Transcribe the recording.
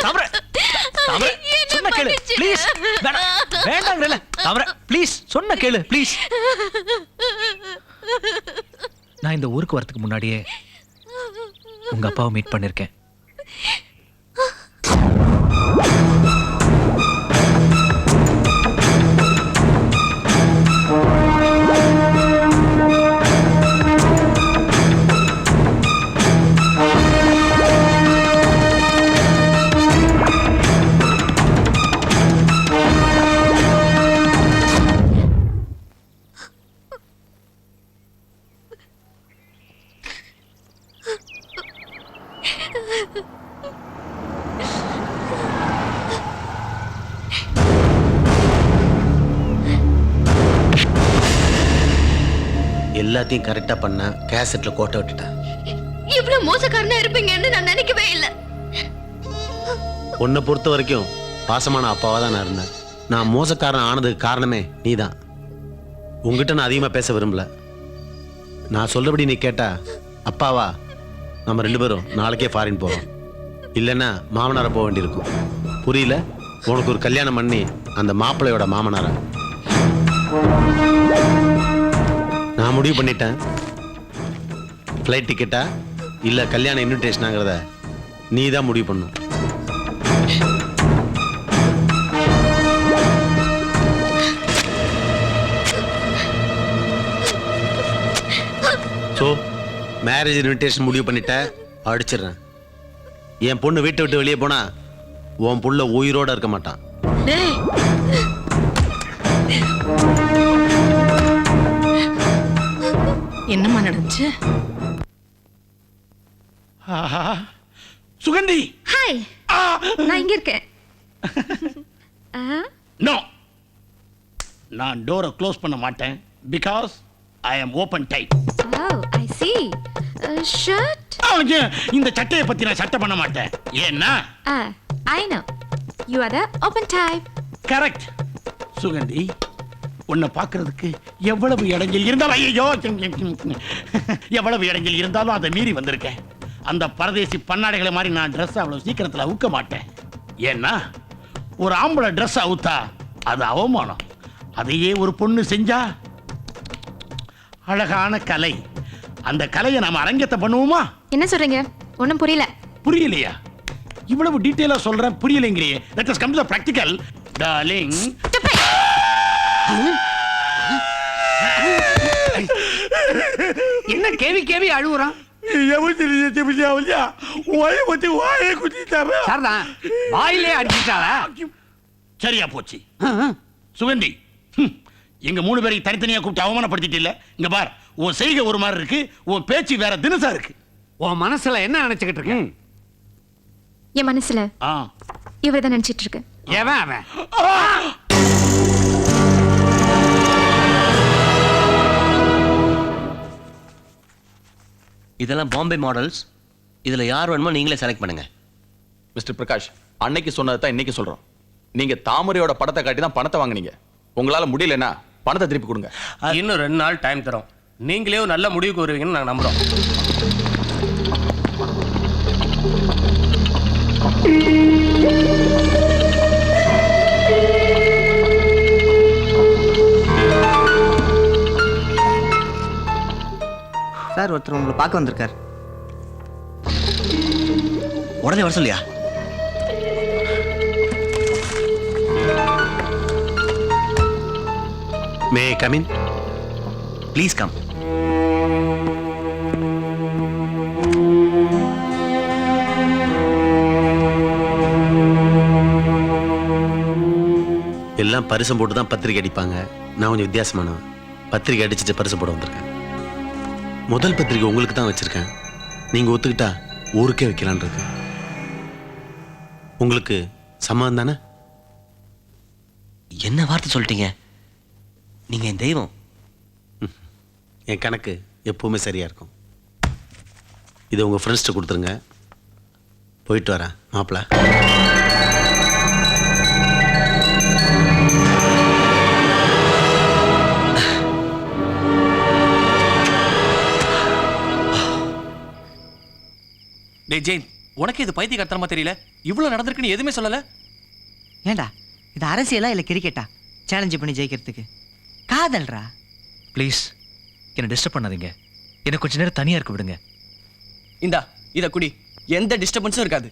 தாமரை தாமரை சொன்ன கேளு please. வேண்டாங்கறல Thamarai please சொன்ன கேளு ப்ளீஸ். நான் இந்த ஊருக்கு வரதுக்கு முன்னாடியே உங்க அப்பாவை மீட் பண்ணிருக்கேன். எல்லாத்தையும் கரெக்டா பண்ண கேசட்ல கோட்டை விட்டுட்டேன். இவ்வளவு மோசக்காரனா இருப்பீங்கன்னு நான் நினைக்கவே இல்லை. உன்னை பொறுத்த வரைக்கும் பாசமான அப்பாவா தான் நான் இருந்தேன். நான் மோசக்காரன் ஆனதுக்கு காரணமே நீதான். உங்ககிட்ட நான் அதிகமா பேச விரும்பல. நான் சொல்றபடி நீ கேட்டா அப்பாவா நம்ம 2 பேரும் நாளைக்கே ஃபாரின் போறோம். இல்லைன்னா மாமனாரை போக வேண்டியிருக்கும். புரியல? உனக்கு ஒரு கல்யாணம் பண்ணி அந்த மாப்பிள்ளையோட மாமனாரா நான் முடிவு பண்ணிட்டேன். ஃப்ளைட் டிக்கெட்டா இல்ல கல்யாண இன்விடேஷனாங்கிறத நீ தான் முடிவு பண்ணும். ஸோ மேரேஜ் இன்விடேஷன் முடிவு பண்ணிட்ட, அடிச்சிடுறேன். என் பொண்ணு வீட்டை விட்டு வெளியே போனா உன் புள்ள உயிரோட இருக்க மாட்டான். என்னம்மா நடந்துச்சு? சுகந்தி, ஹாய். நான் இங்க இருக்கேன். நோ, நான் டோரை க்ளோஸ் பண்ண மாட்டேன். Because I am open type. Oh, I see. Shirt? இந்த சட்டையை பத்தி நான் சட்டை பண்ண மாட்டேன். ஏன்னா I know. You are the open type. Correct. Suganthi, உன்னை பார்க்கிறதுக்கு எவ்வளவு இடைஞ்சல் இருந்தாலும், ஐயோ, எவ்வளவு இடைஞ்சல் இருந்தாலும் அதை மீறி வந்திருக்கேன். அந்த பரதேசி பன்னாடைகளை மாதிரி நான் ட்ரெஸ் அவ்வளவு சீக்கிரத்தில் அவுக்க மாட்டேன். ஏன்னா ஒரு ஆம்பளை ட்ரெஸ் அவுத்தா அது அவமானம். அதையே ஒரு பொண்ணு செஞ்சா அழகான கலை. அந்த கலையை நாம அரங்கத்தை பண்ணுவோமா? என்ன சொல்றீங்க? ஒண்ணும் புரியல. புரியலையா? இவ்வளவு டீடைலா சொல்றேன், புரியலைங்கறியே. Let us come to the practical darling. என்ன கேவி கேவி அழுகுறான்? வாயிலே அடிச்சிட்டாளா? சரியா போச்சு. சுகந்தி, எங்க 3 பேரையும் தனித்தனியா கூப்பிட்டு அவமானப்படுத்திட்டு இல்ல. இங்க பார், உன் செய்கை ஒரு மாதிரி இருக்கு, உன் பேச்சு வேற தினசா இருக்கு. உன் மனசுல என்ன நினைச்சுக்கிட்டு இருக்க? என் மனசுல இவர்தான் நினைச்சிட்டு இருக்கு. எவன் அவன்? இதெல்லாம் பாம்பே மாடல்ஸ். இதுல யார் வேணுமோ நீங்களே செலக்ட் பண்ணுங்க. மிஸ்டர் பிரகாஷ், அன்னைக்கு சொன்னதை தான் இன்னைக்கு சொல்றோம். நீங்க தாமரையோட படத்தை காட்டி தான் பணத்தை வாங்குனீங்க. உங்களால முடியலன்னா பணத்தை திருப்பி கொடுங்க. இன்னும் 2 நாள் டைம் தரோம். நீங்களே நல்ல முடிவுக்கு வருவீங்கன்னு நாங்கள் நம்புறோம். சார், ஒருத்தர் உங்களை பார்க்க வந்திருக்கார். உடனே வர சொல்லியா? May I come in? Please come. எல்லாம் பரிசம் போட்டு தான் பத்திரிக்கை அடிப்பாங்க. நான் கொஞ்சம் வித்தியாசமானவன். பத்திரிக்கை அடிச்சுட்டு பரிசு போட வந்திருக்கேன். முதல் பத்திரிக்கை உங்களுக்கு தான் வச்சிருக்கேன். நீங்க ஒத்துக்கிட்டா ஊருக்கே வைக்கலான் இருக்கு. உங்களுக்கு சம்மதம் தானே? என்ன வார்த்தை சொல்லிட்டீங்க? நீங்க என் தெய்வம். என் கணக்கு எப்பவுமே சரியா இருக்கும். இதை உங்க ஃப்ரெண்ட்ஸ்ட்டு கொடுத்துருங்க. போயிட்டு வரேன் மாப்பிள்ள. டேய் ஜெயின், உனக்கு இது பைத்தியக்காரத்தனமா தெரியல? இவ்வளவு நடந்திருக்குன்னு எதுவுமே சொல்லல. ஏண்டா இது அரசியலா இல்லை கிரிக்கெட்டா சேலஞ்சு பண்ணி ஜெயிக்கிறதுக்கு? காதல்ரா. ப்ளீஸ் என்னை டிஸ்டர்ப் பண்ணாதீங்க. எனக்கு கொஞ்ச நேரம் தனியா இருக்க விடுங்க. இந்தா இத குடி, எந்த டிஸ்டர்பன்ஸும் இருக்காது.